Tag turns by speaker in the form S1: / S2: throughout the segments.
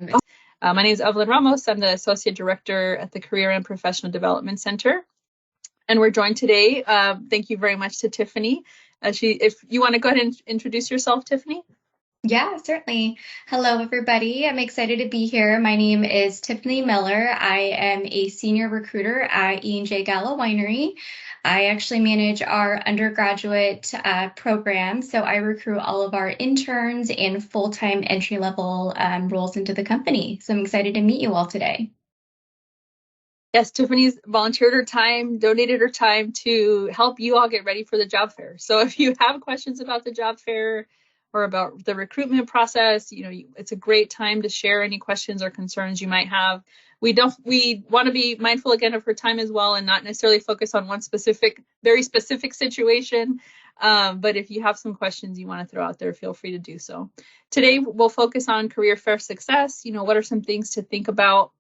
S1: My name is Evelyn Ramos. I'm the Associate Director at the Career and Professional Development Center. And we're joined today, thank you very much to Tiffany. If you want to go ahead and introduce yourself, Tiffany.
S2: Yeah, certainly. Hello, everybody. I'm excited to be here. My name is Tiffany Miller. I am a senior recruiter at E&J Gallo Winery. I actually manage our undergraduate program, so I recruit all of our interns and full-time entry-level roles into the company. So I'm excited to meet you all today.
S1: Yes, Tiffany's volunteered her time, donated her time to help you all get ready for the job fair. So if you have questions about the job fair or about the recruitment process, it's a great time to share any questions or concerns you might have. We want to be mindful again of her time as well and not necessarily focus on one very specific situation. But if you have some questions you want to throw out there, feel free to do so. Today, we'll focus on career fair success. What are some things to think about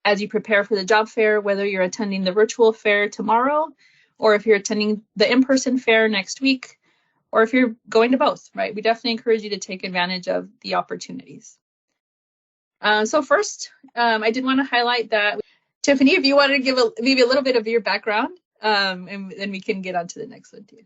S1: as you prepare for the job fair, whether you're attending the virtual fair tomorrow, or if you're attending the in-person fair next week, or if you're going to both, right? We definitely encourage you to take advantage of the opportunities. So first, I did want to highlight that, Tiffany, if you wanted to give maybe a little bit of your background, and then we can get on to the next one too.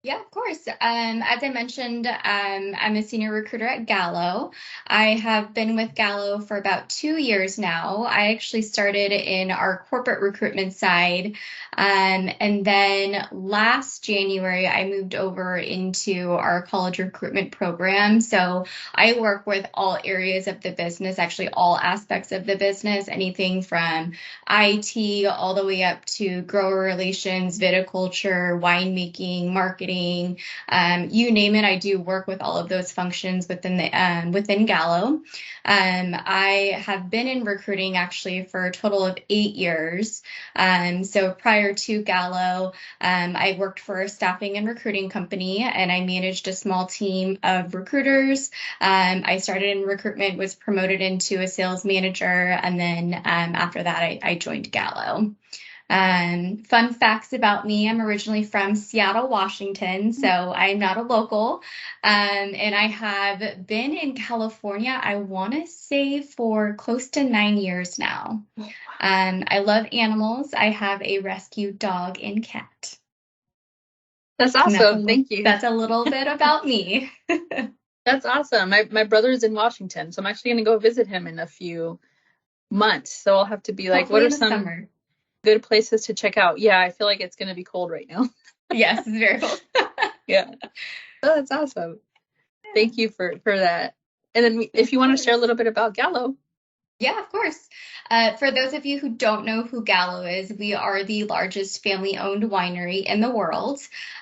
S2: Yeah, of course. As I mentioned, I'm a senior recruiter at Gallo. I have been with Gallo for about 2 years now. I actually started in our corporate recruitment side. And then last January, I moved over into our college recruitment program. So I work with all areas of the business, actually all aspects of the business, anything from IT all the way up to grower relations, viticulture, winemaking, marketing, you name it. I do work with all of those functions within Gallo. I have been in recruiting actually for a total of 8 years. So prior to Gallo, I worked for a staffing and recruiting company, and I managed a small team of recruiters. I started in recruitment, was promoted into a sales manager, and then after that, I joined Gallo. Fun facts about me, I'm originally from Seattle, Washington, so I'm not a local. And I have been in California, I want to say for close to 9 years now. I love animals. I have a rescue dog and cat.
S1: That's
S2: And
S1: awesome. Thank you.
S2: that's a little bit about me.
S1: That's awesome. My brother's in Washington, so I'm actually going to go visit him in a few months. So I'll have to be like, what
S2: Hopefully
S1: are
S2: in the
S1: some
S2: summer.
S1: good places to check out? Yeah, I feel like it's going to be cold right now.
S2: Yes, it's very cold.
S1: Yeah. Oh, that's awesome. Thank you for that. And then if
S2: Of
S1: you want to share a
S2: course.
S1: little bit about Gallo.
S2: Yeah, of course. For those of you who don't know who Gallo is, we are the largest family-owned winery in the world.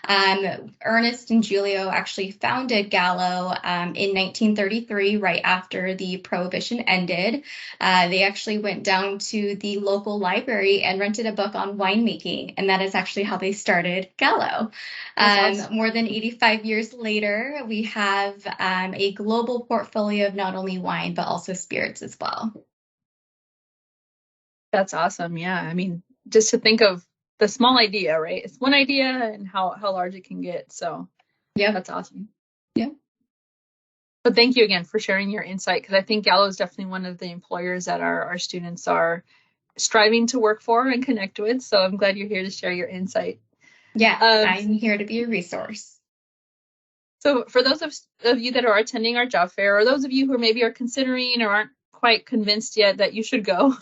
S2: Ernest and Julio actually founded Gallo in 1933, right after the Prohibition ended. They actually went down to the local library and rented a book on winemaking, and that is actually how they started Gallo.
S1: That's awesome.
S2: More than 85 years later, we have a global portfolio of not only wine, but also spirits as well.
S1: That's awesome. Yeah. I mean, just to think of the small idea, right? It's one idea and how large it can get. So
S2: Yep.
S1: that's awesome.
S2: Yep.
S1: But thank you again for sharing your insight, because I think Gallo is definitely one of the employers that our students are striving to work for and connect with. So I'm glad you're here to share your insight.
S2: Yeah,
S1: Um,
S2: I'm here to be a resource.
S1: so for those of you that are attending our job fair, or those of you who maybe are considering or aren't quite convinced yet that you should go,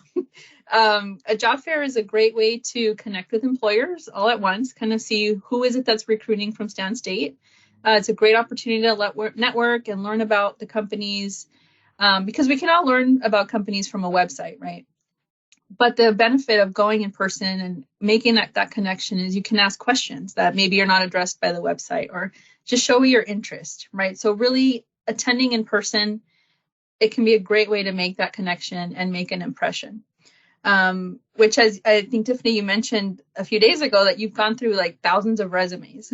S1: a job fair is a great way to connect with employers all at once, kind of see who is it that's recruiting from Stan State. It's a great opportunity to network and learn about the companies, because we can all learn about companies from a website, right? But the benefit of going in person and making that connection is you can ask questions that maybe are not addressed by the website, or just show your interest, right? So really attending in person, it can be a great way to make that connection and make an impression. Which, as I think, Tiffany, you mentioned a few days ago that you've gone through like thousands of resumes,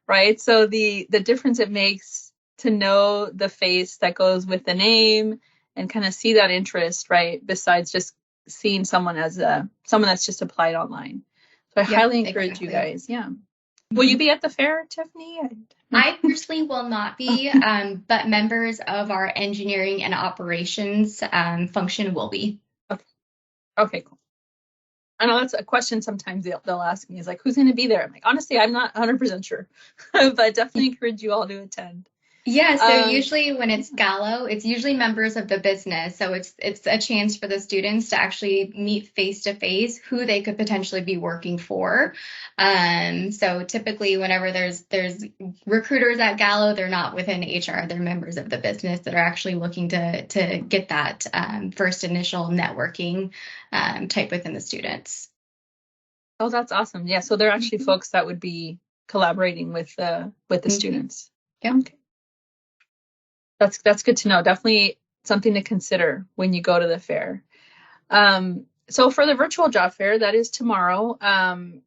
S1: right? So the difference it makes to know the face that goes with the name and kind of see that interest, right? Besides just seeing someone as someone that's just applied online. So I
S2: Yep,
S1: highly encourage you
S2: exactly.
S1: guys. Yeah. Will you be at the fair, Tiffany?
S2: I personally will not be, but members of our engineering and operations function will be.
S1: Okay. Okay, cool. I know that's a question sometimes they'll ask me is like, who's going to be there? I'm like, honestly, I'm not 100% sure, but definitely encourage you all to attend.
S2: Yeah, so
S1: Um,
S2: usually when it's Gallo, it's usually members of the business. So it's a chance for the students to actually meet face to face who they could potentially be working for. So typically whenever there's recruiters at Gallo, they're not within HR, they're members of the business that are actually looking to get that first initial networking type within the students.
S1: oh, that's awesome. Yeah, so they're actually
S2: Mhm.
S1: folks that would be collaborating with the
S2: Mhm.
S1: students.
S2: Yep.
S1: Okay. That's good to know. Definitely something to consider when you go to the fair. So for the virtual job fair, that is tomorrow.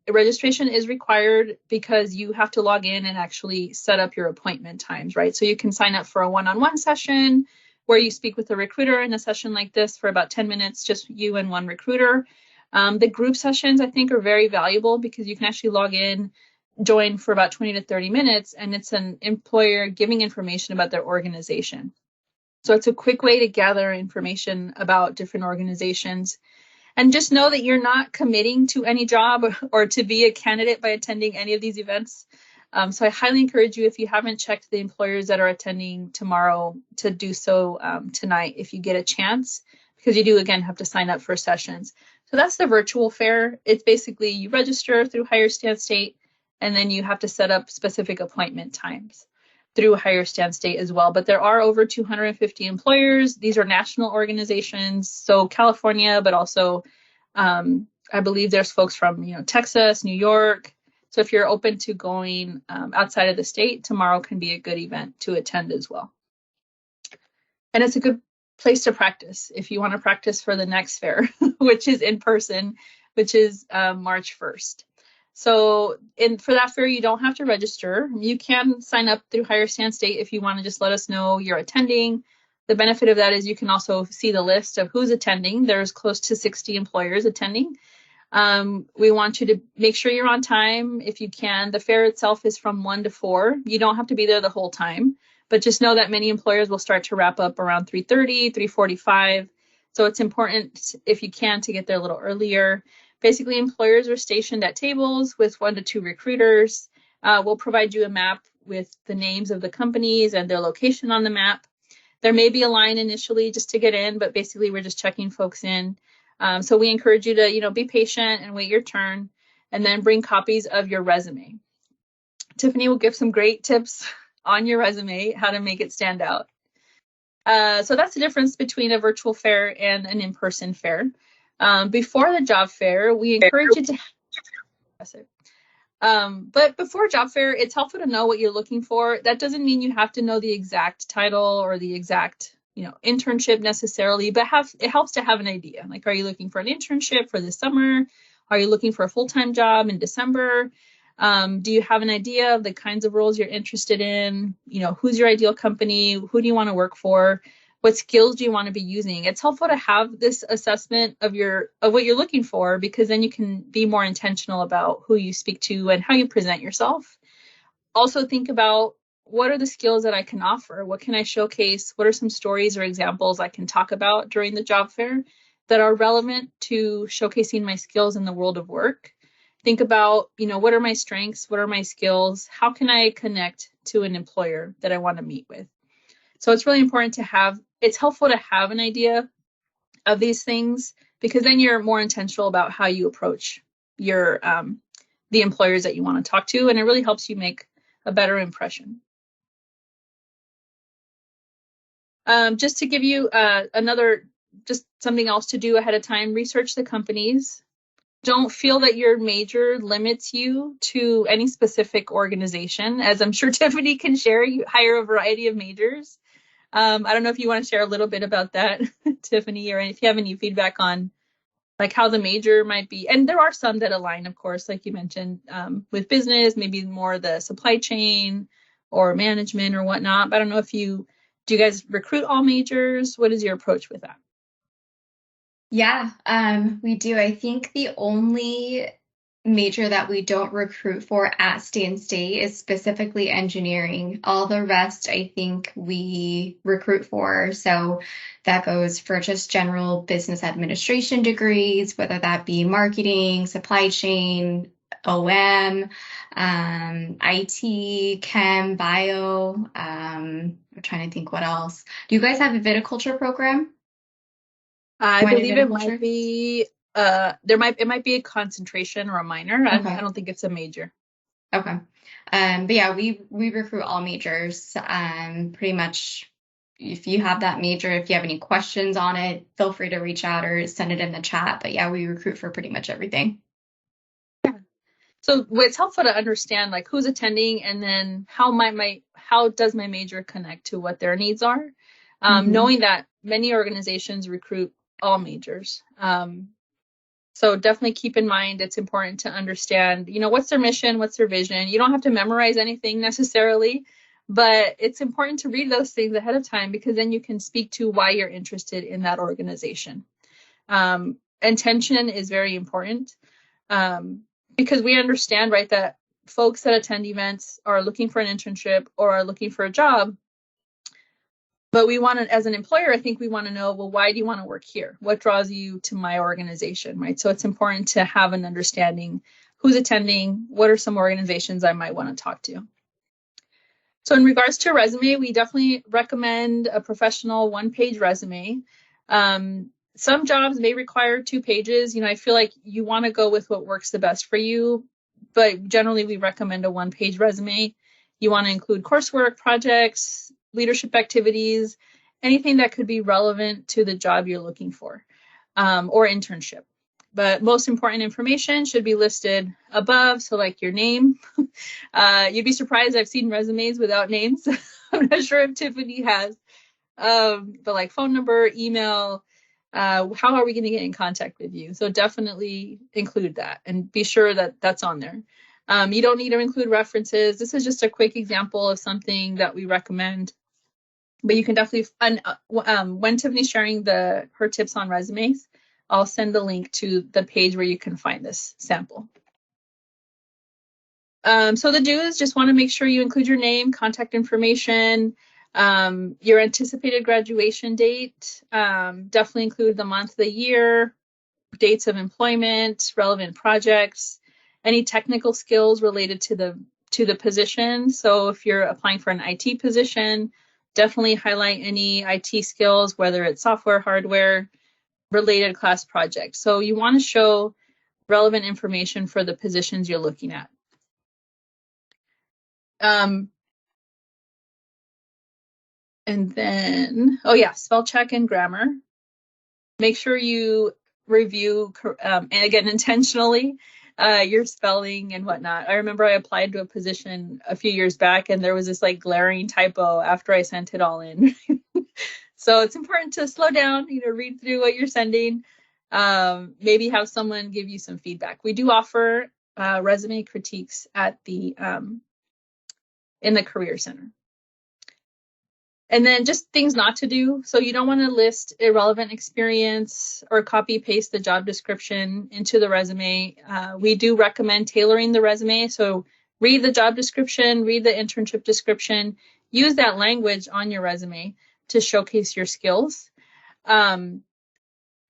S1: Registration is required because you have to log in and actually set up your appointment times, right? So you can sign up for a one-on-one session where you speak with a recruiter in a session like this for about 10 minutes, just you and one recruiter. The group sessions, I think, are very valuable because you can actually log in, join for about 20 to 30 minutes, and it's an employer giving information about their organization. So it's a quick way to gather information about different organizations. And just know that you're not committing to any job or to be a candidate by attending any of these events. So I highly encourage you, if you haven't checked the employers that are attending tomorrow, to do so tonight if you get a chance, because you do, again, have to sign up for sessions. So that's the virtual fair. It's basically you register through Higher Stand State, and then you have to set up specific appointment times through Higher Stand State as well. But there are over 250 employers. These are national organizations, so California, but also I believe there's folks from Texas, New York. So if you're open to going outside of the state, tomorrow can be a good event to attend as well. And it's a good place to practice if you want to practice for the next fair, which is in person, which is March 1st. So for that fair, you don't have to register. You can sign up through Higher Stand State if you want to just let us know you're attending. The benefit of that is you can also see the list of who's attending. There's close to 60 employers attending. We want you to make sure you're on time if you can. The fair itself is from 1 to 4. You don't have to be there the whole time, but just know that many employers will start to wrap up around 3:30, 3:45. So it's important, if you can, to get there a little earlier. Basically, employers are stationed at tables with 1 to 2 recruiters. We'll provide you a map with the names of the companies and their location on the map. There may be a line initially just to get in, but basically we're just checking folks in. So we encourage you to, be patient and wait your turn, and then bring copies of your resume. Tiffany will give some great tips on your resume, how to make it stand out. So that's the difference between a virtual fair and an in-person fair. Before the job fair, we encourage you to but before job fair, it's helpful to know what you're looking for. That doesn't mean you have to know the exact title or the exact, internship necessarily, but it helps to have an idea. Like, are you looking for an internship for the summer? Are you looking for a full-time job in December? Do you have an idea of the kinds of roles you're interested in? Who's your ideal company? Who do you want to work for? What skills do you want to be using? It's helpful to have this assessment of what you're looking for, because then you can be more intentional about who you speak to and how you present yourself. Also think about, what are the skills that I can offer? What can I showcase? What are some stories or examples I can talk about during the job fair that are relevant to showcasing my skills in the world of work? Think about, what are my strengths? What are my skills? How can I connect to an employer that I want to meet with? So it's really important it's helpful to have an idea of these things, because then you're more intentional about how you approach the employers that you want to talk to, and it really helps you make a better impression. Just to give you just something else to do ahead of time, research the companies. Don't feel that your major limits you to any specific organization. As I'm sure Tiffany can share, you hire a variety of majors. I don't know if you want to share a little bit about that, Tiffany, or if you have any feedback on like how the major might be. And there are some that align, of course, like you mentioned, with business, maybe more the supply chain or management or whatnot. But I don't know do you guys recruit all majors? What is your approach with that?
S2: Yeah, we do. I think the only major that we don't recruit for at State State is specifically engineering. All the rest, I think we recruit for. So that goes for just general business administration degrees, whether that be marketing, supply chain, OM, IT, chem, bio. I'm trying to think what else. Do you guys have a viticulture program?
S1: I
S2: Wine and
S1: believe it might
S2: viticulture?
S1: be it might be a concentration or a minor. I
S2: Okay.
S1: don't think it's a major.
S2: Okay. But yeah, we recruit all majors. Pretty much if you have that major, if you have any questions on it, feel free to reach out or send it in the chat. But yeah, we recruit for pretty much everything.
S1: So it's helpful to understand like who's attending and then how does my major connect to what their needs are.
S2: Hmm.
S1: Knowing that many organizations recruit all majors. So definitely keep in mind it's important to understand, what's their mission, what's their vision. You don't have to memorize anything necessarily, but it's important to read those things ahead of time because then you can speak to why you're interested in that organization. Intention is very important um, because we understand, right, that folks that attend events are looking for an internship or are looking for a job. But we want to, as an employer, I think we want to know, well, why do you want to work here? What draws you to my organization, right? So it's important to have an understanding who's attending, what are some organizations I might want to talk to. So in regards to a resume, we definitely recommend a professional one-page resume. Some jobs may require 2 pages. I feel like you want to go with what works the best for you, but generally we recommend a one-page resume. You want to include coursework, projects, leadership activities, anything that could be relevant to the job you're looking for, or internship. But most important information should be listed above. So like your name. You'd be surprised. I've seen resumes without names. I'm not sure if Tiffany has. But like phone number, email, how are we going to get in contact with you? So definitely include that and be sure that that's on there. You don't need to include references. This is just a quick example of something that we recommend. But you can definitely, when Tiffany's sharing her tips on resumes, I'll send the link to the page where you can find this sample. So the do's, just want to make sure you include your name, contact information, your anticipated graduation date. Definitely include the month, the year, dates of employment, relevant projects, any technical skills related to the position. So if you're applying for an IT position, definitely highlight any IT skills, whether it's software, hardware, related class projects. So you want to show relevant information for the positions you're looking at. Um, And then, oh yeah, spell check and grammar. Make sure you review, and again, intentionally, your spelling and whatnot. I remember I applied to a position a few years back and there was this like glaring typo after I sent it all in. So it's important to slow down, read through what you're sending. Maybe have someone give you some feedback. We do offer resume critiques at in the Career Center. And then just things not to do. So you don't want to list irrelevant experience or copy paste the job description into the resume. We do recommend tailoring the resume. So read the job description, read the internship description, use that language on your resume to showcase your skills. And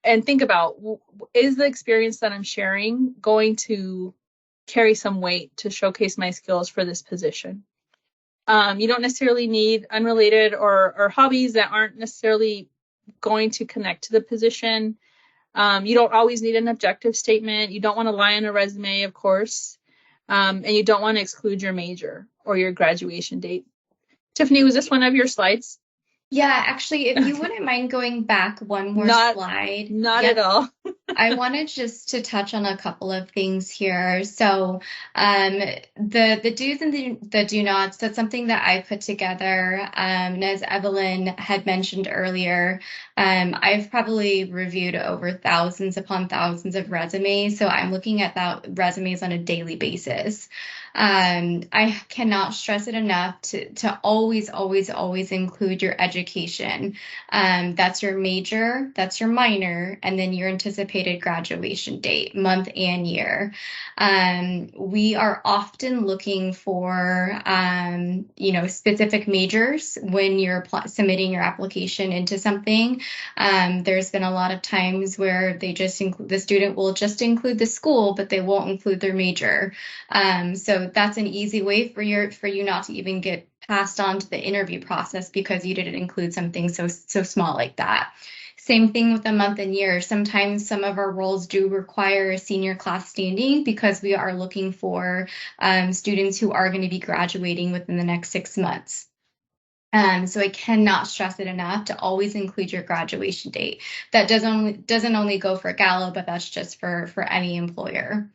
S1: think about, is the experience that I'm sharing going to carry some weight to showcase my skills for this position? You don't necessarily need unrelated or hobbies that aren't necessarily going to connect to the position. You don't always need an objective statement. You don't want to lie on a resume, of course. And you don't want to exclude your major or your graduation date. Tiffany, was this one of your slides?
S2: Yeah, actually, if you wouldn't mind going back one more
S1: Not,
S2: slide.
S1: not at
S2: Yep.
S1: all.
S2: I wanted just to touch on a couple of things here. So, the do's and the do nots, that's something that I put together. And as Evelyn had mentioned earlier, I've probably reviewed over thousands upon thousands of resumes. So I'm looking at that resumes on a daily basis. I cannot stress it enough to always, always, always include your education. That's your major, that's your minor, and then your anticipated graduation date, month and year. We are often looking for, specific majors when you're submitting your application into something. There's been a lot of times where the student will just include the school, but they won't include their major. So that's an easy way for you not to even get passed on to the interview process because you didn't include something so small like that. Same thing with the month and year. Sometimes some of our roles do require a senior class standing because we are looking for students who are going to be graduating within the next 6 months. So I cannot stress it enough to always include your graduation date. That doesn't only go for Gallo, but that's just for any employer.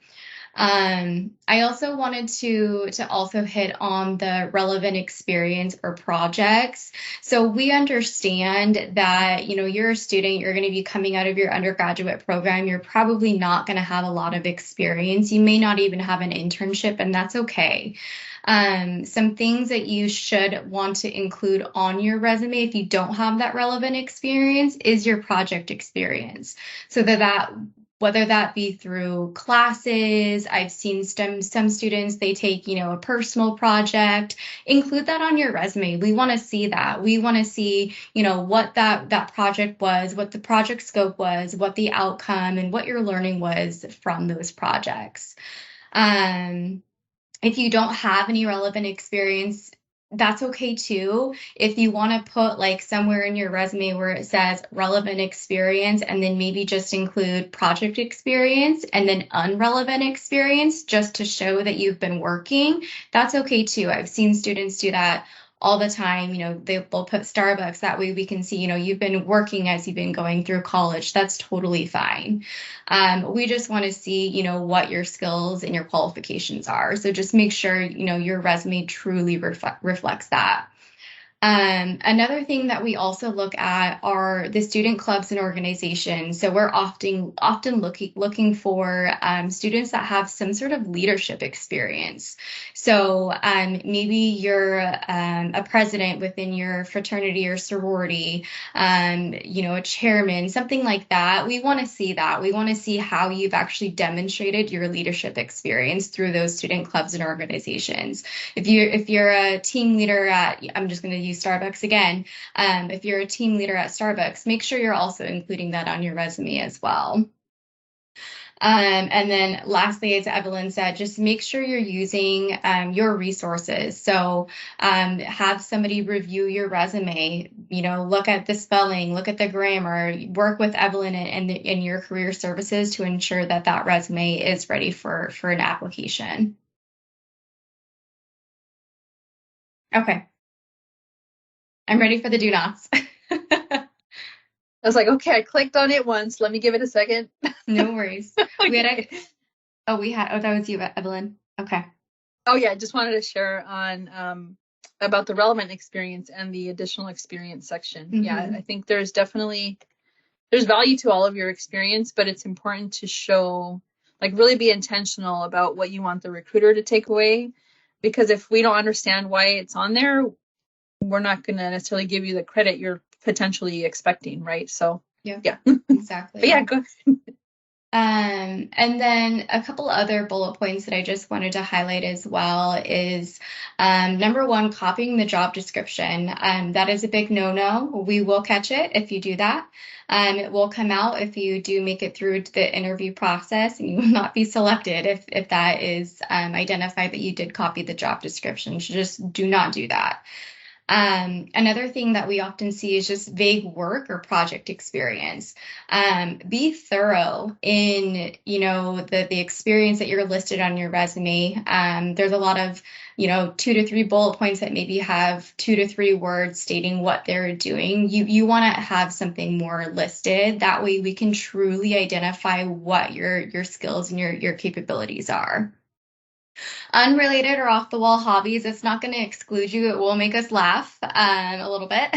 S2: I also wanted to also hit on the relevant experience or projects. So we understand that, you're a student, you're going to be coming out of your undergraduate program. You're probably not going to have a lot of experience. You may not even have an internship, and that's okay. Some things that you should want to include on your resume if you don't have that relevant experience is your project experience. So that whether that be through classes, I've seen some students, they take, a personal project, include that on your resume. We want to see that. We want to see, what that project was, what the project scope was, what the outcome and what your learning was from those projects. If you don't have any relevant experience, that's okay too. If you want to put like somewhere in your resume where it says relevant experience and then maybe just include project experience and then unrelevant experience just to show that you've been working, that's okay too. I've seen students do that all the time. They'll put Starbucks. That way we can see, you've been working as you've been going through college. That's totally fine. We just want to see, what your skills and your qualifications are. So just make sure, your resume truly reflects that. Another thing that we also look at are the student clubs and organizations. So we're often looking for students that have some sort of leadership experience. So maybe you're a president within your fraternity or sorority, a chairman, something like that. We want to see that. We want to see how you've actually demonstrated your leadership experience through those student clubs and organizations. If you're a team leader at, I'm just going to use Starbucks again. If you're a team leader at Starbucks, make sure you're also including that on your resume as well. And then lastly, as Evelyn said, just make sure you're using your resources. So have somebody review your resume, look at the spelling, look at the grammar, work with Evelyn and your career services to ensure that that resume is ready for an application. Okay. I'm ready for the do nots.
S1: I was like, okay, I clicked on it once. Let me give it a second.
S2: No worries.
S1: Okay.
S2: That was you, Evelyn. Okay.
S1: Oh yeah, I just wanted to share on about the relevant experience and the additional experience section.
S2: Mm-hmm.
S1: Yeah, I think there's value to all of your experience, but it's important to show, like, really be intentional about what you want the recruiter to take away. Because if we don't understand why it's on there, we're not going to necessarily give you the credit you're potentially expecting, right? So yeah.
S2: Exactly.
S1: But yeah, go ahead.
S2: And then a couple other bullet points that I just wanted to highlight as well is number one, copying the job description. That is a big no-no. We will catch it if you do that. It will come out if you do make it through the interview process, and you will not be selected if that is identified that you did copy the job description. So just do not do that. Another thing that we often see is just vague work or project experience. Be thorough in, the experience that you're listed on your resume. There's a lot of, 2 to 3 bullet points that maybe have 2 to 3 words stating what they're doing. You want to have something more listed. That way we can truly identify what your skills and your capabilities are. Unrelated or off the wall hobbies, it's not going to exclude you. It will make us laugh a little bit.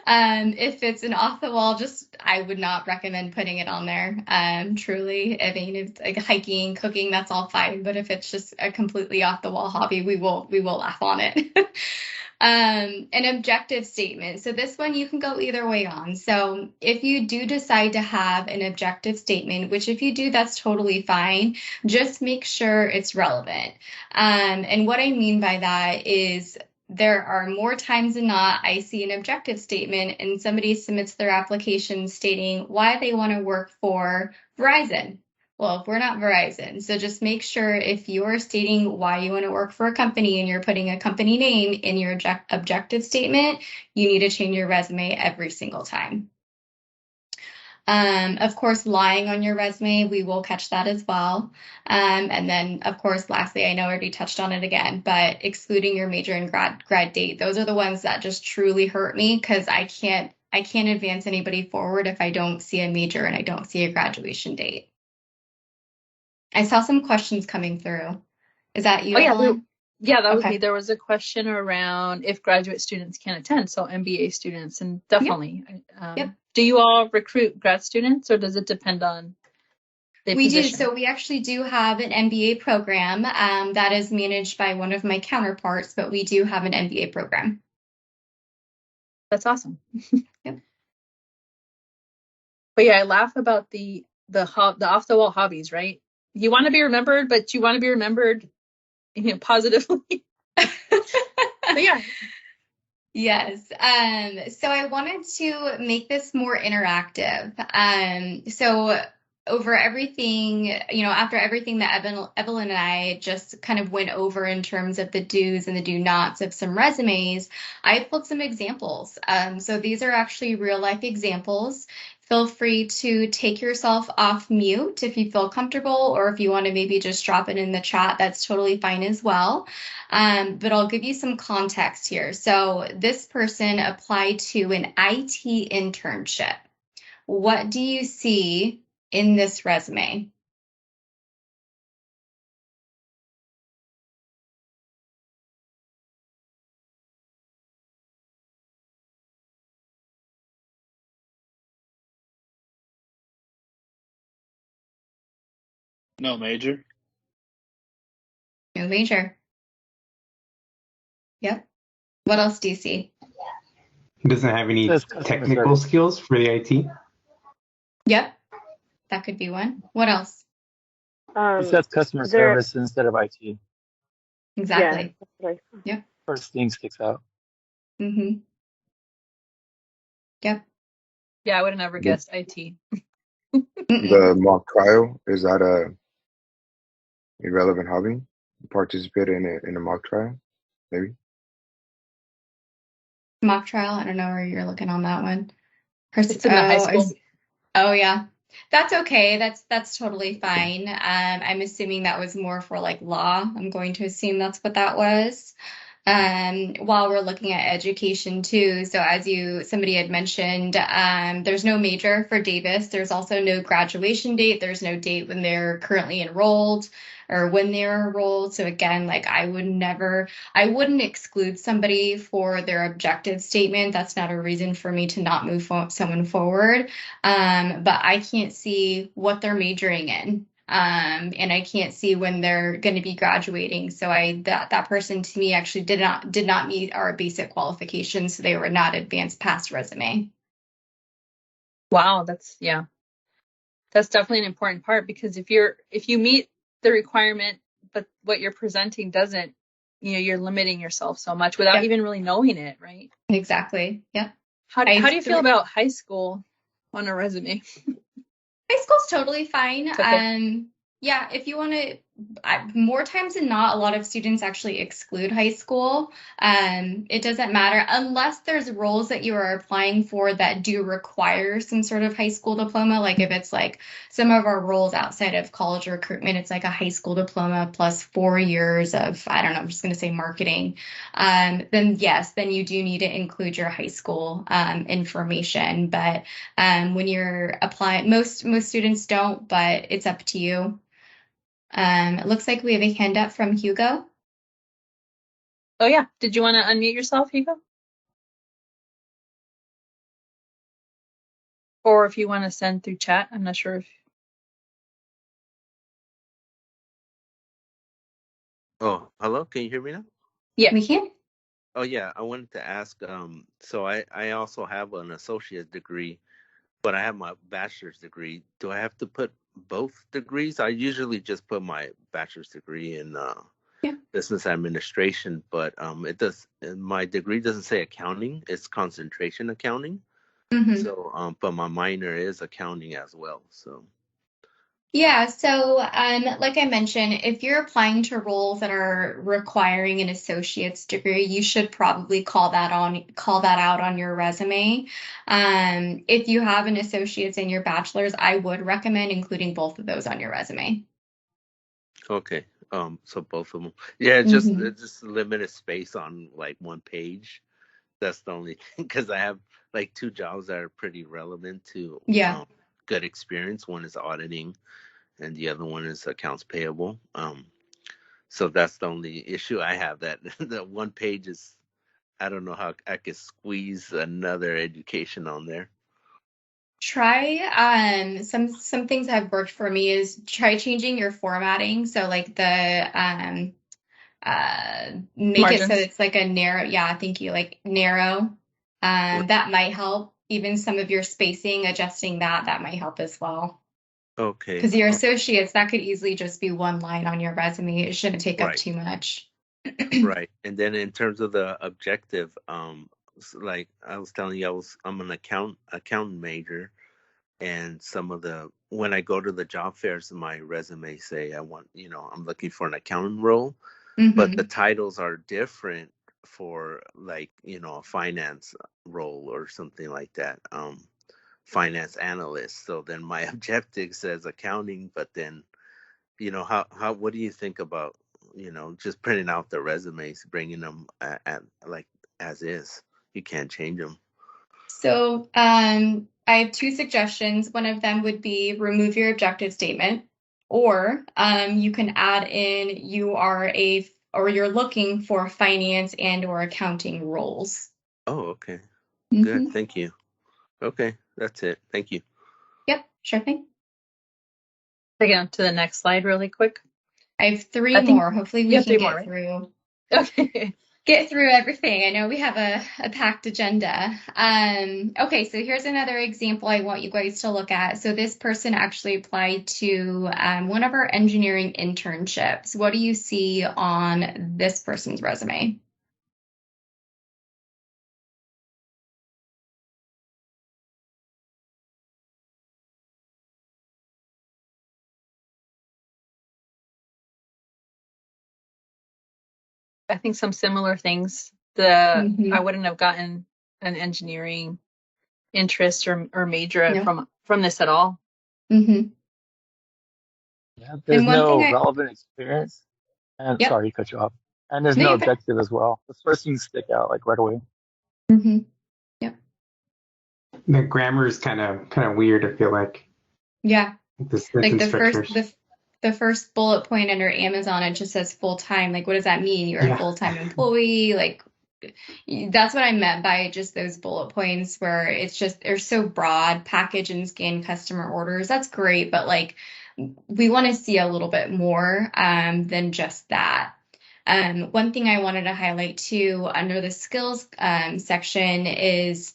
S2: If it's an off the wall, I would not recommend putting it on there. Truly, I mean, if it's like hiking, cooking, that's all fine. But if it's just a completely off the wall hobby, we will laugh on it. An objective statement. So this one you can go either way on. So if you do decide to have an objective statement, which if you do, that's totally fine. Just make sure it's relevant. And what I mean by that is there are more times than not, I see an objective statement and somebody submits their application stating why they want to work for Verizon. Well, if we're not Verizon, so just make sure if you're stating why you want to work for a company and you're putting a company name in your objective statement, you need to change your resume every single time. Of course, lying on your resume, we will catch that as well. And then, of course, lastly, I know I already touched on it again, but excluding your major and grad date, those are the ones that just truly hurt me because I can't advance anybody forward if I don't see a major and I don't see a graduation date. I saw some questions coming through. Is that you,
S1: Oh yeah,
S2: Helen?
S1: yeah, that was me.
S2: Okay.
S1: There was a question around if graduate students can attend, so MBA students, and
S2: Yep.
S1: definitely.
S2: Yep.
S1: Do you all recruit grad students, or does it depend on the
S2: We do.
S1: position?
S2: So we actually do have an MBA program that is managed by one of my counterparts, but we do have an MBA program.
S1: That's awesome.
S2: Yep.
S1: But yeah, I laugh about the off the wall hobbies, right? You want to be remembered, but you want to be remembered, positively. But yeah.
S2: Yes. So I wanted to make this more interactive. So over everything, after everything that Evelyn and I just kind of went over in terms of the do's and the do nots of some resumes, I pulled some examples. So these are actually real life examples. Feel free to take yourself off mute if you feel comfortable, or if you want to maybe just drop it in the chat, that's totally fine as well. But I'll give you some context here. So this person applied to an IT internship. What do you see in this resume?
S3: No major.
S2: No major. Yep. What else do you see?
S4: He doesn't have any
S3: Says customer
S4: technical
S3: service.
S4: skills for the IT.
S2: Yep. That could be one. What else?
S3: It says customer
S5: There,
S3: service instead of IT.
S5: yeah,
S2: Exactly.
S5: that's what
S2: Yep.
S3: First thing sticks out.
S2: Mm-hmm. Yep.
S1: Yeah, I would have never
S6: The,
S1: guessed IT.
S2: Mm-mm.
S6: the mock trial, is that a irrelevant hobby? Participate in a mock trial, maybe?
S2: Mock trial. I don't know where you're looking on that one.
S1: It's in the high school.
S2: Oh yeah. That's okay. That's totally fine. I'm assuming that was more for like law. I'm going to assume that's what that was. While we're looking at education too, so as somebody had mentioned, there's no major for Davis. There's also no graduation date. There's no date when they're currently enrolled or when they're enrolled. So again, like I wouldn't exclude somebody for their objective statement. That's not a reason for me to not move someone forward. But I can't see what they're majoring in. And I can't see when they're going to be graduating. So that person to me actually did not meet our basic qualifications. So they were not advanced past resume.
S1: Wow, that's definitely an important part, because if you meet the requirement but what you're presenting doesn't, you're limiting yourself so much without
S2: Yep.
S1: even really knowing it, right?
S2: Exactly. Yep.
S1: How do you feel about high school on a resume?
S2: High school's totally fine.
S1: Okay.
S2: Yeah, if you want to, more times than not, a lot of students actually exclude high school. It doesn't matter unless there's roles that you are applying for that do require some sort of high school diploma. Like if it's like some of our roles outside of college recruitment, it's like a high school diploma plus 4 years of, I don't know, I'm just going to say marketing. Then yes, then you do need to include your high school information. But when you're applying, most students don't, but it's up to you. It looks like we have a hand up from Hugo.
S1: Oh yeah. Did you want to unmute yourself, Hugo? or if you want to send through chat. I'm not sure if.
S5: Oh, hello. Can you hear me now?
S1: Yeah.
S2: We can.
S5: Oh, yeah. I wanted to ask. So I also have an associate degree, but I have my bachelor's degree. Do I have to put both degrees? I usually just put my bachelor's degree in
S2: Yeah.
S5: business administration, but it does. My degree doesn't say accounting; it's concentration accounting.
S2: Mm-hmm.
S5: So, but my minor is accounting as well. So,
S2: Yeah, so like I mentioned, if you're applying to roles that are requiring an associate's degree, you should probably call that out on your resume. If you have an associate's and your bachelor's, I would recommend including both of those on your resume.
S5: okay. So both of them. Yeah,
S2: Mm-hmm.
S5: it's just limited space on like one page. That's the only thing because I have like two jobs that are pretty relevant to
S2: Yeah.
S5: good experience. One is auditing, and the other one is accounts payable. So that's the only issue I have. That the one page is, I don't know how I could squeeze another education on there.
S2: Try some things that have worked for me is try changing your formatting. So like the make it so
S1: Margins.
S2: it's like a narrow, yeah, thank you, like narrow. That might help. Even some of your spacing, adjusting that might help as well.
S5: Okay.
S2: Because your associates, that could easily just be one line on your resume. It shouldn't take up
S5: Right.
S2: too much.
S5: Right. And then in terms of the objective, like I was telling you, I'm an accountant major, and some of the when I go to the job fairs, my resume say I'm looking for an accountant role, but the
S2: Mm-hmm.
S5: titles are different for like a finance role or something like that. Finance analyst. So then my objective says accounting, but then how what do you think about just printing out the resumes, bringing them at like as is? You can't change them.
S2: So I have two suggestions. One of them would be remove your objective statement, or you can add in you're looking for finance and or accounting roles.
S5: Oh, okay, good,
S2: Mm-hmm.
S5: thank you. Okay, that's it, thank you.
S2: Yep, sure thing.
S1: Taking on to the next slide really quick.
S2: I have three
S1: I think
S2: more. Hopefully
S1: you
S2: we
S1: have
S2: can
S1: three more, right? Okay.
S2: get through everything. I know we have a packed agenda. Okay, so here's another example I want you guys to look at. So this person actually applied to one of our engineering internships. What do you see on this person's resume?
S1: I think some similar things. I
S2: Mm-hmm.
S1: wouldn't have gotten an engineering interest or major
S2: No.
S1: from this at all.
S2: Mm-hmm.
S3: Yeah, there's
S2: And one thing
S3: no relevant experience. And
S2: yep.
S3: sorry to cut you off. And there's
S2: No,
S3: no
S2: you're good.
S3: objective as well. The first things stick out like right away.
S2: Mm-hmm. Yep.
S4: The grammar is kind of weird, I feel like.
S2: Yeah.
S4: The
S2: Like
S4: sentence structures.
S2: the first bullet point under Amazon, it just says full time. Like, what does that mean? You're a
S4: Yeah.
S2: full-time employee? Like, that's what I meant by just those bullet points where it's just they're so broad. Package and scan customer orders. That's great, but like we want to see a little bit more than just that. One thing I wanted to highlight too under the skills section is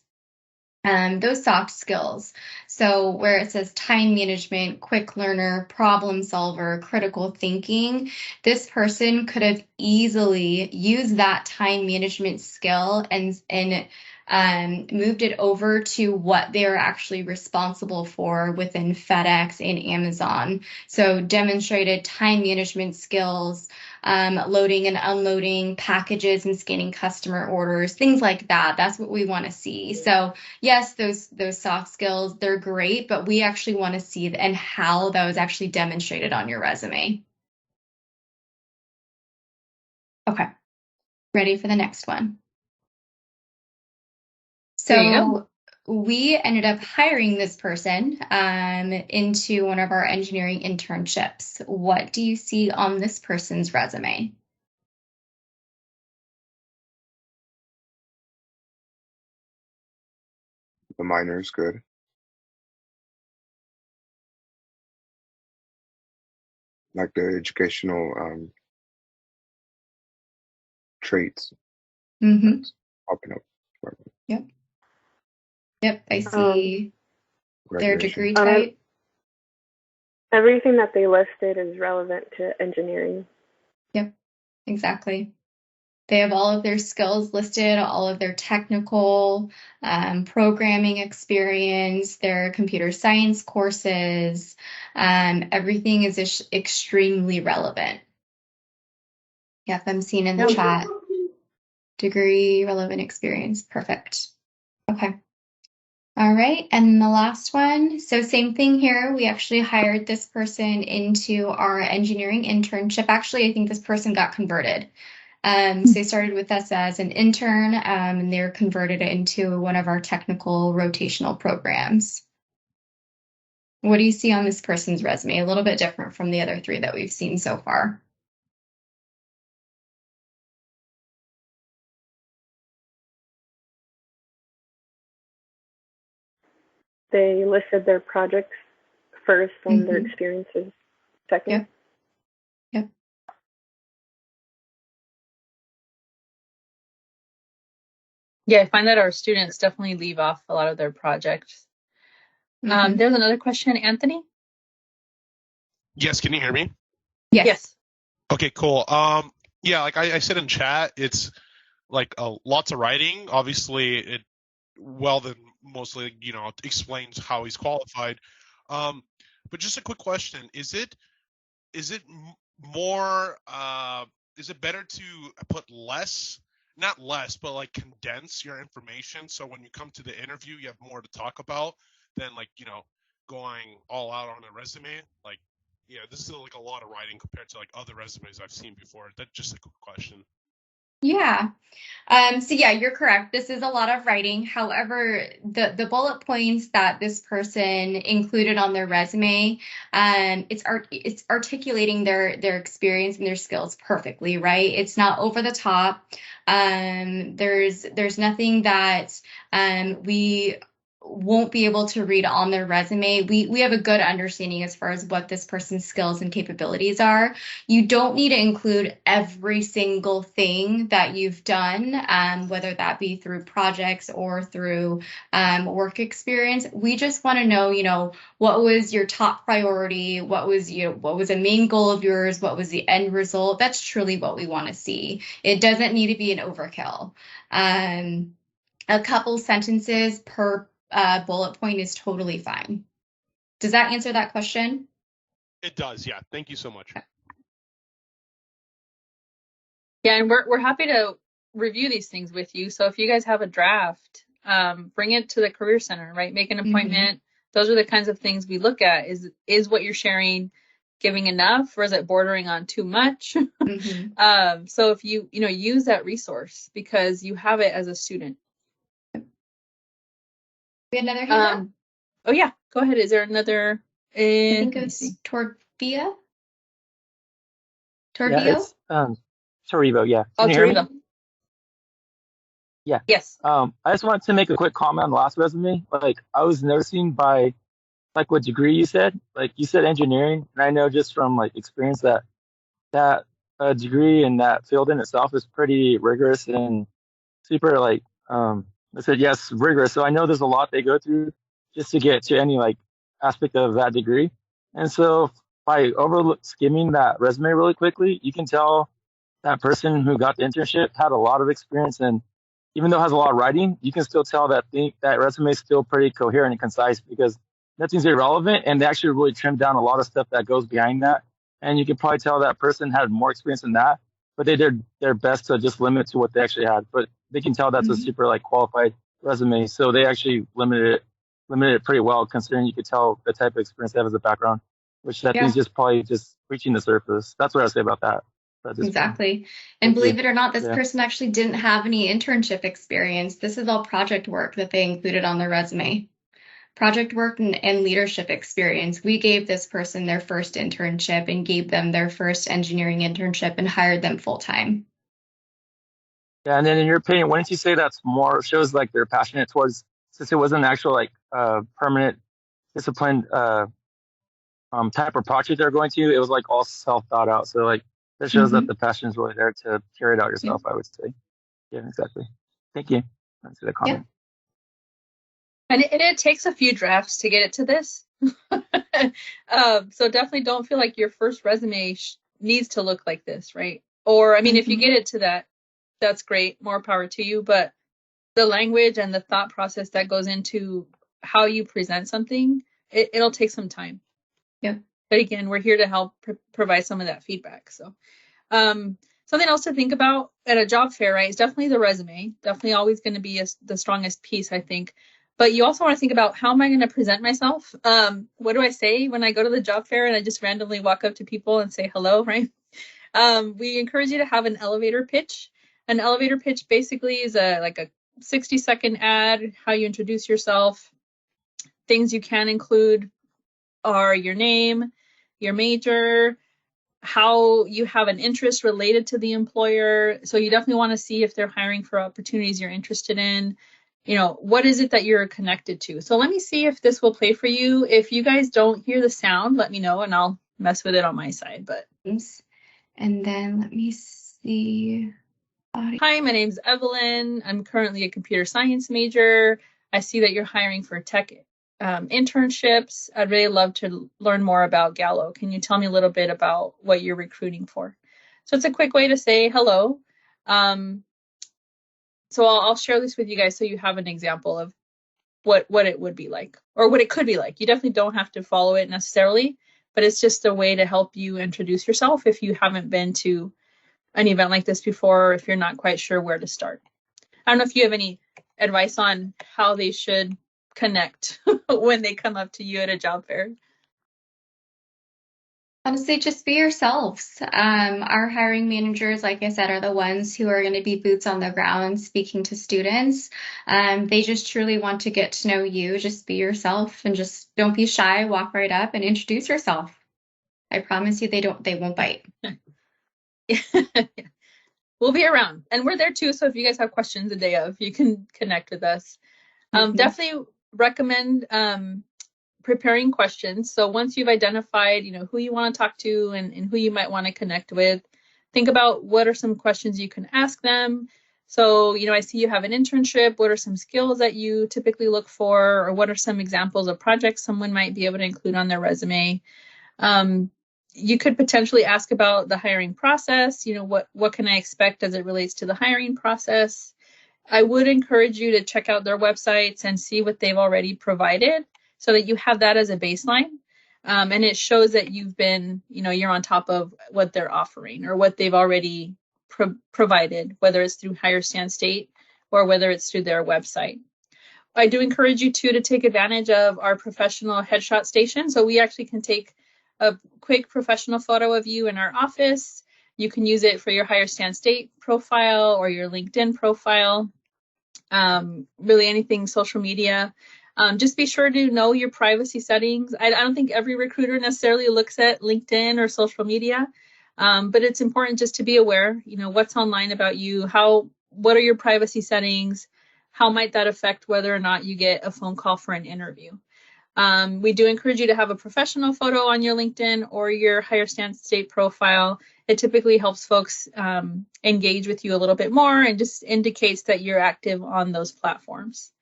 S2: those soft skills. So where it says time management, quick learner, problem solver, critical thinking, this person could have easily used that time management skill and moved it over to what they're actually responsible for within FedEx and Amazon. So demonstrated time management skills, loading and unloading packages and scanning customer orders, things like that. That's what we want to see. So yes, those soft skills, they're great, but we actually want to see and how that was actually demonstrated on your resume. Okay, ready for the next one.
S1: There you go.
S2: So we ended up hiring this person into one of our engineering internships. What do you see on this person's resume?
S6: The minor is good. like the educational traits
S2: Mm-hmm.
S6: that's popping up.
S2: Yep. Yep. I
S7: Um,
S2: see their
S6: Graduation.
S2: degree type.
S7: everything that they listed is relevant to engineering.
S2: Yep. Exactly. They have all of their skills listed, all of their technical programming experience, their computer science courses. Everything is extremely relevant. Yep, I'm seeing in the chat. Degree, relevant experience. Perfect. Okay. All right. And the last one. So same thing here. We actually hired this person into our engineering internship. Actually, I think this person got converted. So they started with us as an intern, and they're converted into one of our technical rotational programs. What do you see on this person's resume? A little bit different from the other three that we've seen so far.
S7: They listed their projects first and their
S2: Mhm.
S7: experiences second.
S2: Yep. Yep.
S1: Yeah, I find that our students definitely leave off a lot of their projects.
S2: Mhm.
S1: There's another question, Anthony.
S8: Yes, can you hear me?
S2: Yes.
S8: Okay, cool. Yeah, like I said in chat, it's like lots of writing. Obviously, it then mostly explains how he's qualified. But just a quick question: is it more is it better to put less, not less, but like condense your information so when you come to the interview you have more to talk about than like going all out on a resume? Like, yeah, this is like a lot of writing compared to like other resumes I've seen before. That's just a quick question.
S2: Yeah. So yeah, you're correct. This is a lot of writing. However, the bullet points that this person included on their resume, it's articulating their experience and their skills perfectly, right? It's not over the top. There's nothing that we won't be able to read on their resume. We have a good understanding as far as what this person's skills and capabilities are. You don't need to include every single thing that you've done, whether that be through projects or through work experience. We just want to know, what was your top priority? What was a main goal of yours? What was the end result? That's truly what we want to see. It doesn't need to be an overkill. A couple sentences per bullet point is totally fine. Does that answer that question?
S8: It does, yeah. Thank you so much.
S1: Yeah, and we're happy to review these things with you. So if you guys have a draft, bring it to the Career Center, right? Make an appointment. Those are the kinds of things we look at. Is what you're sharing giving enough, or is it bordering on too much? So if you use that resource because you have it as a student.
S2: We had another hand up?
S1: Oh yeah, go ahead. Is there another?
S2: I think it was Torvia.
S3: Yeah, it's Toribo. Yeah.
S1: Oh,
S3: Can you hear me?
S1: Toribo.
S3: Yeah.
S1: Yes.
S3: I just wanted to make a quick comment on the last resume. Like, I was noticing by like what degree you said. Like, you said engineering, and I know just from like experience that degree in that field in itself is pretty rigorous and super like I said yes, rigorous. So I know there's a lot they go through just to get to any like aspect of that degree. And so by skimming that resume really quickly, you can tell that person who got the internship had a lot of experience, and even though it has a lot of writing, you can still tell that resume is still pretty coherent and concise because nothing's irrelevant, and they actually really trimmed down a lot of stuff that goes behind that. And you can probably tell that person had more experience than that, but they did their best to just limit to what they actually had. But they can tell that's a super like qualified resume, so they actually limited it pretty well, considering you could tell the type of experience they have as a background, which I think is just probably just reaching the surface. That's what I say about that.
S2: Exactly. And believe it or not, this person actually didn't have any internship experience. This is all project work that they included on their resume. Project work and leadership experience. We gave this person their first internship and gave them their first engineering internship and hired them full time.
S3: Yeah, and then in your opinion, wouldn't you say that's more shows like they're passionate towards, since it wasn't an actual like permanent disciplined type of project they're going to, it was like all self thought out. So like that shows that
S2: Mm-hmm.
S3: the passion is really there to carry it out
S2: Yeah.
S3: yourself, I would say. Yeah, exactly. Thank you. That's the
S2: Yeah.
S3: comment.
S1: And it takes a few drafts to get it to this. So definitely don't feel like your first resume needs to look like this, right? Or, I mean, if you
S2: Mm-hmm.
S1: get it to that, that's great. More power to you. But the language and the thought process that goes into how you present something, it'll take some time.
S2: Yeah.
S1: But again, we're here to help provide some of that feedback. So, something else to think about at a job fair, right, is definitely the resume. Definitely always going to be the strongest piece, I think. But you also want to think about, how am I going to present myself? What do I say when I go to the job fair and I just randomly walk up to people and say hello, right? We encourage you to have an elevator pitch. An elevator pitch basically is like a 60-second ad, how you introduce yourself. Things you can include are your name, your major, how you have an interest related to the employer. So you definitely want to see if they're hiring for opportunities you're interested in. What is it that you're connected to? So let me see if this will play for you. If you guys don't hear the sound, let me know and I'll mess with it on my side. But
S2: And then let me see.
S1: hi, my name's Evelyn. I'm currently a computer science major. I see that you're hiring for tech internships. I'd really love to learn more about Gallo. Can you tell me a little bit about what you're recruiting for? So it's a quick way to say hello. So I'll share this with you guys so you have an example of what it would be like, or what it could be like. You definitely don't have to follow it necessarily, but it's just a way to help you introduce yourself if you haven't been to an event like this before, or if you're not quite sure where to start. I don't know if you have any advice on how they should connect when they come up to you at a job fair.
S2: Honestly, just be yourselves. Our hiring managers, like I said, are the ones who are going to be boots on the ground speaking to students. They just truly want to get to know you. Just be yourself and just don't be shy. Walk right up and introduce yourself. I promise you, they won't bite.
S1: We'll be around, and we're there too. So if you guys have questions the day of, you can connect with us. Definitely recommend preparing questions. So once you've identified, who you want to talk to and who you might want to connect with, think about what are some questions you can ask them. So, I see you have an internship. What are some skills that you typically look for, or what are some examples of projects someone might be able to include on their resume? You could potentially ask about the hiring process. What can I expect as it relates to the hiring process? I would encourage you to check out their websites and see what they've already provided so that you have that as a baseline. And it shows that you've been, you're on top of what they're offering or what they've already provided, whether it's through Higher Stand State or whether it's through their website. I do encourage you to take advantage of our professional headshot station. So we actually can take a quick professional photo of you in our office. You can use it for your Higher Stand State profile or your LinkedIn profile, really anything social media. Just be sure to know your privacy settings. I don't think every recruiter necessarily looks at LinkedIn or social media, but it's important just to be aware, what's online about you, what are your privacy settings, how might that affect whether or not you get a phone call for an interview. We do encourage you to have a professional photo on your LinkedIn or your Higher Stand State profile. It typically helps folks engage with you a little bit more and just indicates that you're active on those platforms.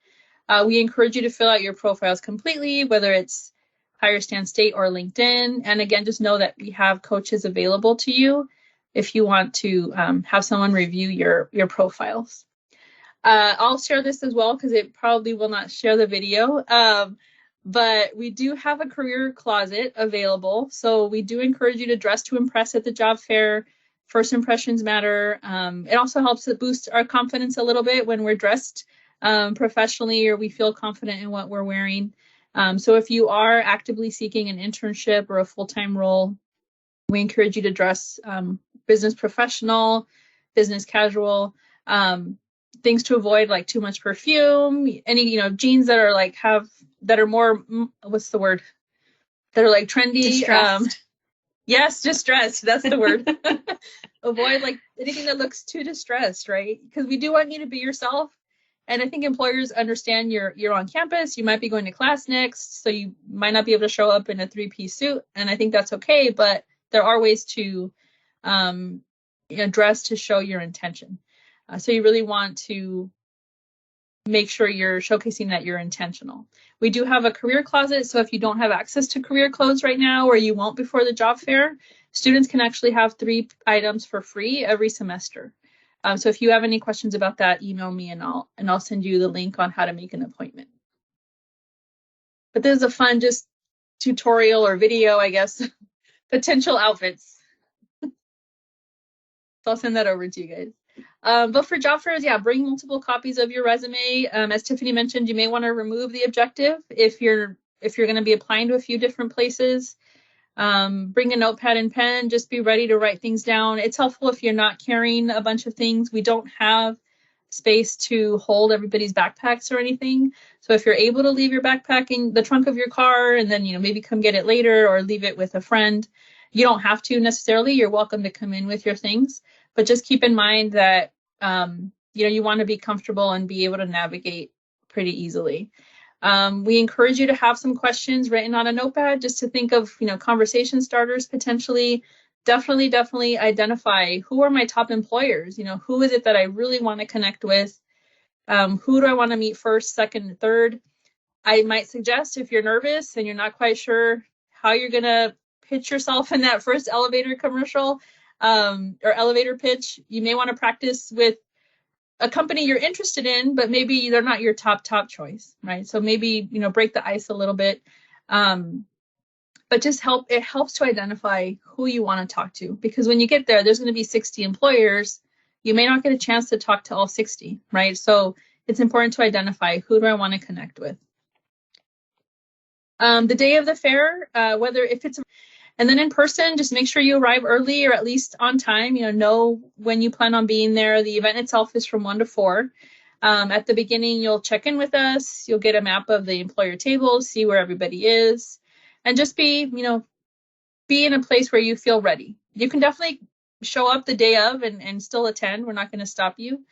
S1: We encourage you to fill out your profiles completely, whether it's Higher Stand State or LinkedIn. And again, just know that we have coaches available to you if you want to have someone review your profiles. I'll share this as well because it probably will not share the video. But we do have a career closet available. So we do encourage you to dress to impress at the job fair. First impressions matter. It also helps to boost our confidence a little bit when we're dressed professionally or we feel confident in what we're wearing. So if you are actively seeking an internship or a full-time role, we encourage you to dress business professional, business casual, things to avoid like too much perfume, any, jeans that are like that are more, what's the word? That are like trendy.
S2: Distressed.
S1: Yes, distressed. That's the word. Avoid like anything that looks too distressed, right? Because we do want you to be yourself. And I think employers understand you're on campus, you might be going to class next, so you might not be able to show up in a 3-piece suit, and I think that's okay, but there are ways to dress to show your intention. So you really want to make sure you're showcasing that you're intentional. We do have a career closet, so if you don't have access to career clothes right now, or you won't before the job fair, students can actually have 3 items for free every semester. So if you have any questions about that, email me and I'll send you the link on how to make an appointment. But this is a fun just tutorial or video, I guess, potential outfits. So I'll send that over to you guys. But for job fairs, yeah, bring multiple copies of your resume. As Tiffany mentioned, you may want to remove the objective if you're going to be applying to a few different places. Bring a notepad and pen, just be ready to write things down. It's helpful if you're not carrying a bunch of things. We don't have space to hold everybody's backpacks or anything. So if you're able to leave your backpack in the trunk of your car and then, maybe come get it later or leave it with a friend, you don't have to necessarily. You're welcome to come in with your things, but just keep in mind that, you want to be comfortable and be able to navigate pretty easily. We encourage you to have some questions written on a notepad just to think of, conversation starters potentially. Definitely identify who are my top employers. Who is it that I really want to connect with? Who do I want to meet first, second, and third? I might suggest if you're nervous and you're not quite sure how you're going to pitch yourself in that first elevator commercial or elevator pitch, you may want to practice with a company you're interested in, but maybe they're not your top choice, right? So maybe, break the ice a little bit. But just it helps to identify who you want to talk to, because when you get there, there's going to be 60 employers. You may not get a chance to talk to all 60, right? So it's important to identify who do I want to connect with. The day of the fair, and then in person, just make sure you arrive early or at least on time. Know when you plan on being there. The event itself is from 1 to 4. At the beginning, you'll check in with us. You'll get a map of the employer tables, see where everybody is, and just be in a place where you feel ready. You can definitely show up the day of and still attend. We're not going to stop you.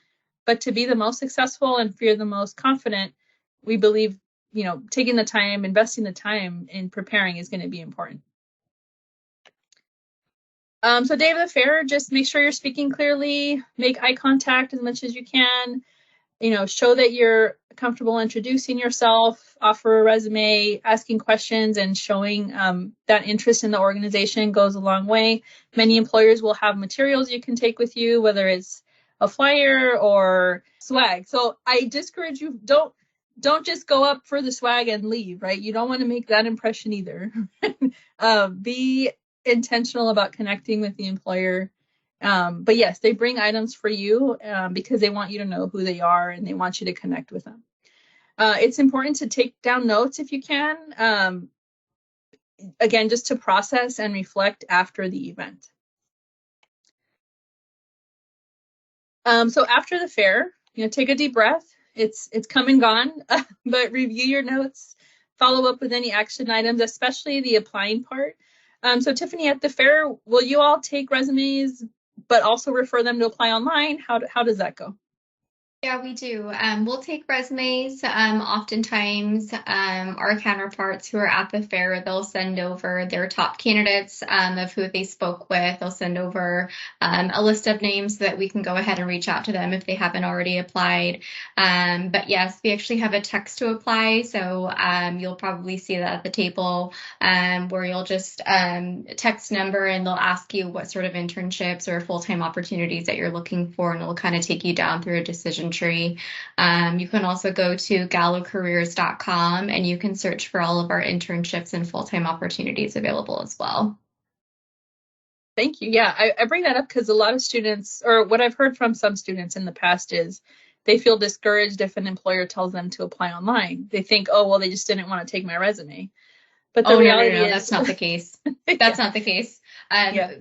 S1: But to be the most successful and feel the most confident, we believe, taking the time, investing the time in preparing is going to be important. So day of the fair, just make sure you're speaking clearly, make eye contact as much as you can, show that you're comfortable introducing yourself, offer a resume, asking questions, and showing that interest in the organization goes a long way. Many employers will have materials you can take with you, whether it's a flyer or swag. So I discourage you, don't just go up for the swag and leave, right? You don't want to make that impression either. Be intentional about connecting with the employer. But yes, they bring items for you because they want you to know who they are and they want you to connect with them. It's important to take down notes if you can, again, just to process and reflect after the event. So after the fair, take a deep breath. It's come and gone, but review your notes, follow up with any action items, especially the applying part. So Tiffany, at the fair, will you all take resumes, but also refer them to apply online? How does that go?
S2: Yeah, we do. We'll take resumes. Oftentimes, our counterparts who are at the fair, they'll send over their top candidates of who they spoke with. They'll send over a list of names so that we can go ahead and reach out to them if they haven't already applied. But yes, we actually have a text to apply. So you'll probably see that at the table where you'll just text number and they'll ask you what sort of internships or full-time opportunities that you're looking for, and it'll kind of take you down through a decision tree. You can also go to gallocareers.com and you can search for all of our internships and full-time opportunities available as well.
S1: Thank you. Yeah, I bring that up because a lot of students, or what I've heard from some students in the past, is they feel discouraged if an employer tells them to apply online. They think, oh, well, they just didn't want to take my resume. But the reality is
S2: that's not the case. That's not the case.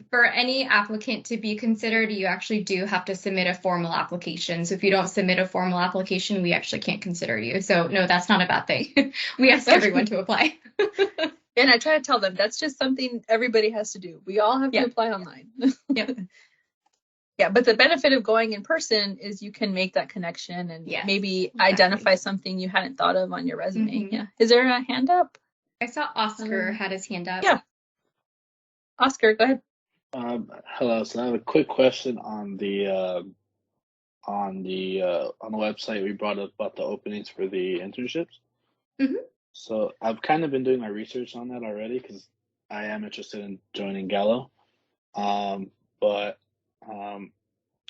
S2: For any applicant to be considered, you actually do have to submit a formal application. So if you don't submit a formal application, we actually can't consider you. So no, that's not a bad thing. We ask everyone to apply.
S1: And I try to tell them that's just something everybody has to do. We all have to apply online.
S2: Yep.
S1: Yeah, but the benefit of going in person is you can make that connection and
S2: Yes,
S1: maybe
S2: exactly.
S1: identify something you hadn't thought of on your resume.
S2: Mhm.
S1: Yeah. Is there a hand up?
S2: I saw Oscar had his hand up.
S1: Yeah. Oscar, go ahead.
S9: Hello. So I have a quick question on the website. We brought up about the openings for the internships.
S2: Mhm.
S9: So I've kind of been doing my research on that already because I am interested in joining Gallo. But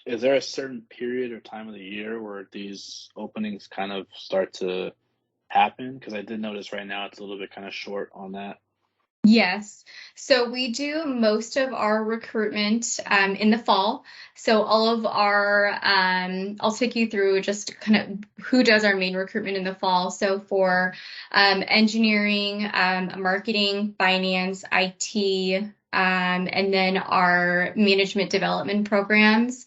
S9: is there a certain period or time of the year where these openings kind of start to happen? Because I did notice right now it's a little bit kind of short on that.
S2: Yes. So we do most of our recruitment in the fall. So all of our, I'll take you through just kind of who does our main recruitment in the fall. So for engineering, marketing, finance, IT, and then our management development programs.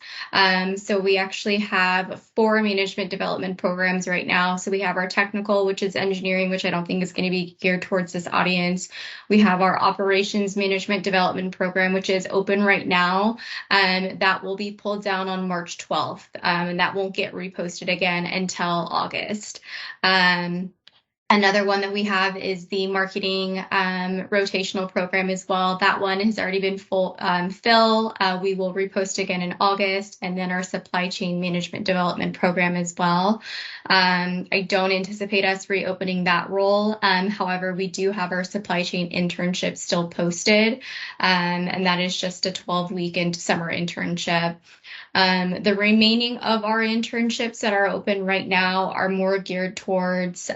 S2: So we actually have 4 management development programs right now. So we have our technical, which is engineering, which I don't think is going to be geared towards this audience. We have our operations management development program, which is open right now. That will be pulled down on March 12th, and that won't get reposted again until August. Another one that we have is the marketing rotational program as well. That one has already been full fill. We will repost again in August, and then our supply chain management development program as well. I don't anticipate us reopening that role. However, we do have our supply chain internship still posted, and that is just a 12-week summer internship. The remaining of our internships that are open right now are more geared towards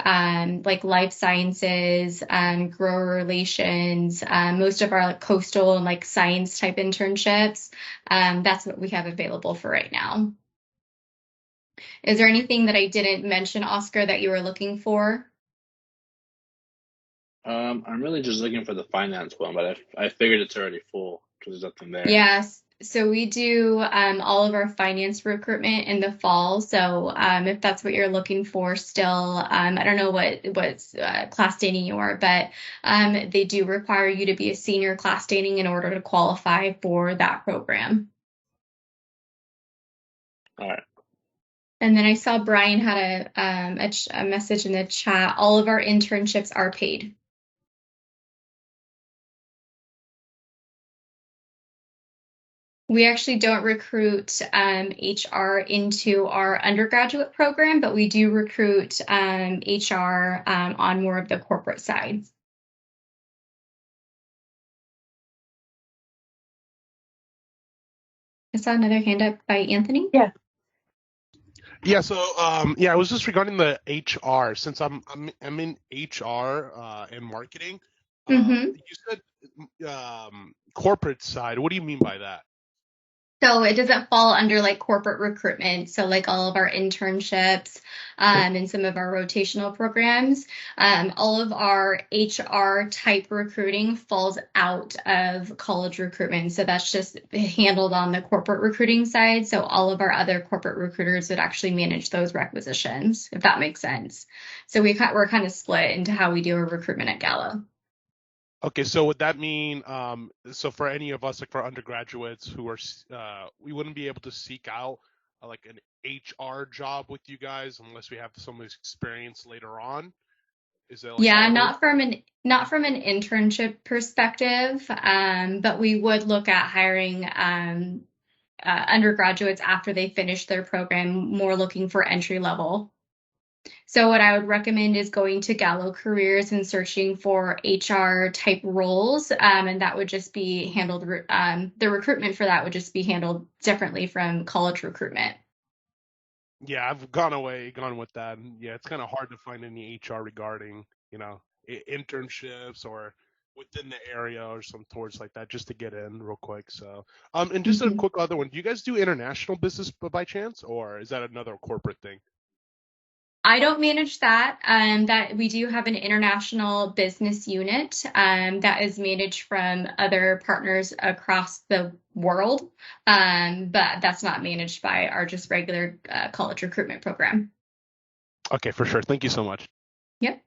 S2: like life sciences, grower relations, most of our coastal and like science type internships. That's what we have available for right now. Is there anything that I didn't mention, Oscar, that you were looking for?
S9: I'm really just looking for the finance one, but I figured it's already full because there's nothing there.
S2: Yes. So we do all of our finance recruitment in the fall. So if that's what you're looking for still, I don't know what class standing you are, but they do require you to be a senior class standing in order to qualify for that program.
S9: All right.
S2: And then I saw Brian had a message in the chat. All of our internships are paid. We actually don't recruit HR into our undergraduate program, but we do recruit HR on more of the corporate side. I saw another hand up by Anthony.
S1: Yeah.
S8: Yeah, so I was just regarding the HR since I'm in HR and marketing. You said corporate side. What do you mean by that?
S2: So it doesn't fall under like corporate recruitment. So like all of our internships and some of our rotational programs, all of our HR type recruiting falls out of college recruitment. So that's just handled on the corporate recruiting side. So all of our other corporate recruiters would actually manage those requisitions, if that makes sense. So we're kind of split into how we do our recruitment at Gallo.
S8: Okay, so would that mean so for any of us, like for undergraduates who are we wouldn't be able to seek out like an HR job with you guys unless we have some experience later on? Is it like
S2: Yeah, not from an internship perspective, but we would look at hiring undergraduates after they finish their program, more looking for entry level. So what I would recommend is going to Gallo Careers and searching for HR type roles, and that would just be handled. The recruitment for that would just be handled differently from college recruitment.
S8: Yeah, I've gone with that. And yeah, it's kind of hard to find any HR regarding, internships or within the area or some towards like that just to get in real quick. So, and just a quick other one. Do you guys do international business by chance, or is that another corporate thing?
S2: I don't manage that. That we do have an international business unit that is managed from other partners across the world, but that's not managed by our just regular college recruitment program.
S8: Okay, for sure. Thank you so much.
S2: Yep.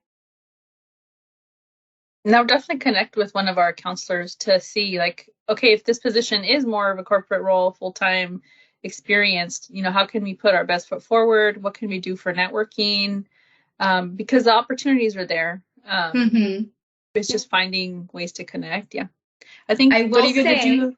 S1: Now definitely connect with one of our counselors to see like, okay, if this position is more of a corporate role full time, experienced, how can we put our best foot forward? What can we do for networking? Because the opportunities are there. It's just finding ways to connect. Yeah. I think,
S2: I will say,
S1: go ahead.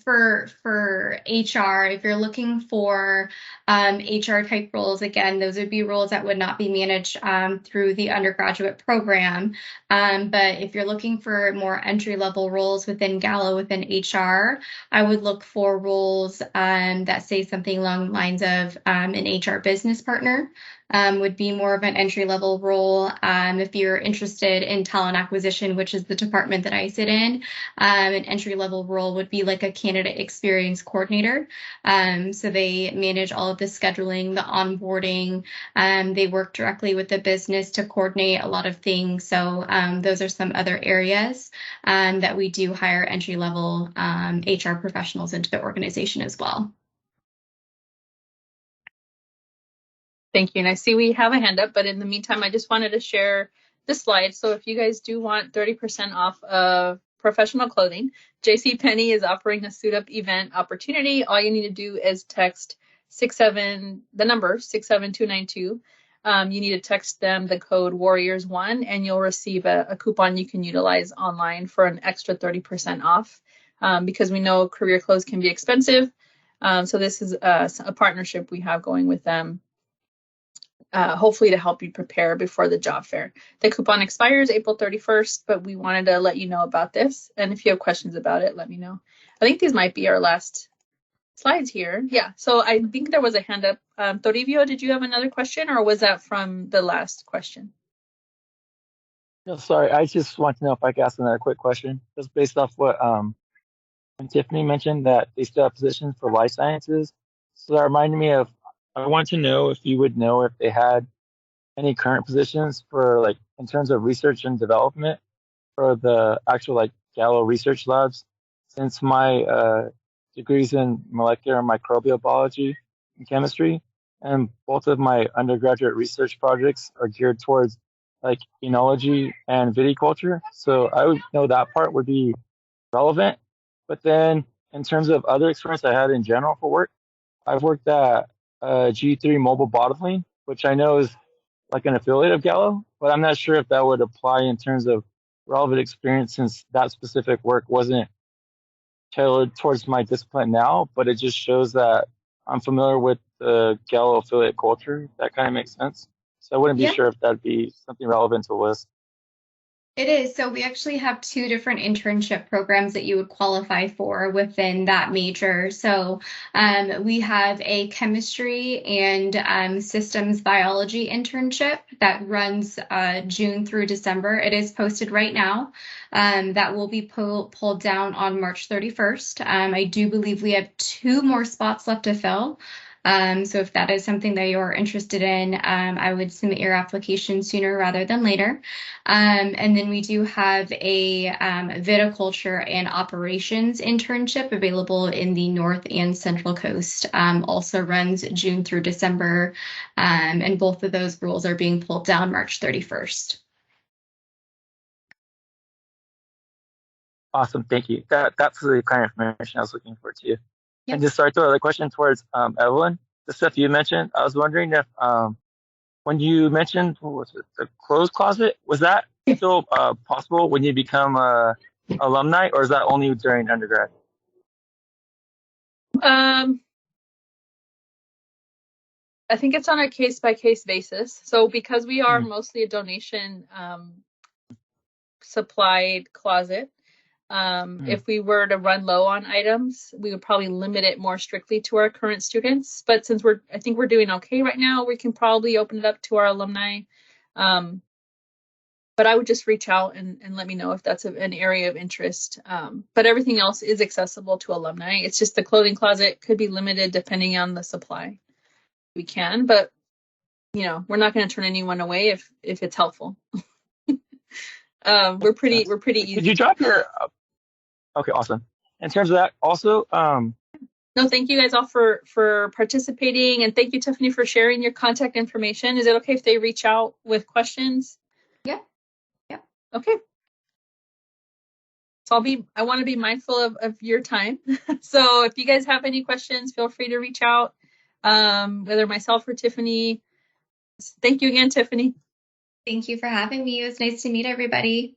S2: For HR, if you're looking for HR type roles, again, those would be roles that would not be managed through the undergraduate program. But if you're looking for more entry level roles within Gallo, within HR, I would look for roles that say something along the lines of an HR business partner. Would be more of an entry level role. If you're interested in talent acquisition, which is the department that I sit in, an entry level role would be like a candidate experience coordinator. So they manage all of the scheduling, the onboarding. They work directly with the business to coordinate a lot of things. So those are some other areas that we do hire entry level HR professionals into the organization as well.
S1: Thank you. And I see we have a hand up, but in the meantime, I just wanted to share this slide. So if you guys do want 30% off of professional clothing, JCPenney is offering a suit up event opportunity. All you need to do is text the number 67292. You need to text them the code Warriors1 and you'll receive a coupon you can utilize online for an extra 30% off because we know career clothes can be expensive. So this is a partnership we have going with them. Hopefully to help you prepare before the job fair. The coupon expires April 31st, but we wanted to let you know about this. And if you have questions about it, let me know. I think these might be our last slides here. Yeah, so I think there was a hand up. Toribio, did you have another question or was that from the last question?
S3: No, sorry, I just want to know if I could ask another quick question. Just based off what Tiffany mentioned that they still have positions for life sciences. So that reminded me of, I want to know if you would know if they had any current positions for like in terms of research and development for the actual like Gallo research labs. Since my degrees in molecular and microbial biology and chemistry, and both of my undergraduate research projects are geared towards like enology and viticulture. So I would know that part would be relevant. But then in terms of other experience I had in general for work, I've worked at G3 Mobile Bottling, which I know is like an affiliate of Gallo, but I'm not sure if that would apply in terms of relevant experience since that specific work wasn't tailored towards my discipline now, but it just shows that I'm familiar with the Gallo affiliate culture. That kind of makes sense. So I wouldn't be sure if that'd be something relevant to list.
S2: It is. So we actually have two different internship programs that you would qualify for within that major. So we have a chemistry and systems biology internship that runs June through December. It is posted right now. That will be pulled down on March 31st. I do believe we have 2 more spots left to fill. So if that is something that you're interested in, I would submit your application sooner rather than later. And then we do have a viticulture and operations internship available in the North and Central Coast. Also runs June through December, and both of those roles are being pulled down March 31st.
S3: Awesome, thank you. That's the kind of information I was looking for too.
S2: Yep.
S3: And just start the other question towards Evelyn, the stuff you mentioned. I was wondering if when you mentioned what was it, the clothes closet, was that still possible when you become a alumni, or is that only during undergrad?
S1: I think it's on a case by case basis. So because we are mostly a donation supplied closet, if we were to run low on items, we would probably limit it more strictly to our current students. But since I think we're doing okay right now, we can probably open it up to our alumni. But I would just reach out and let me know if that's an area of interest. But everything else is accessible to alumni. It's just the clothing closet could be limited depending on the supply. We can, but we're not going to turn anyone away if it's helpful. We're pretty easy.
S3: Could you drop your? Okay, awesome. In terms of that, also.
S1: No, thank you guys all for participating, and thank you, Tiffany, for sharing your contact information. Is it okay if they reach out with questions?
S2: Yeah.
S1: Okay. So I want to be mindful of your time. So if you guys have any questions, feel free to reach out, whether myself or Tiffany. Thank you again, Tiffany.
S2: Thank you for having me. It was nice to meet everybody.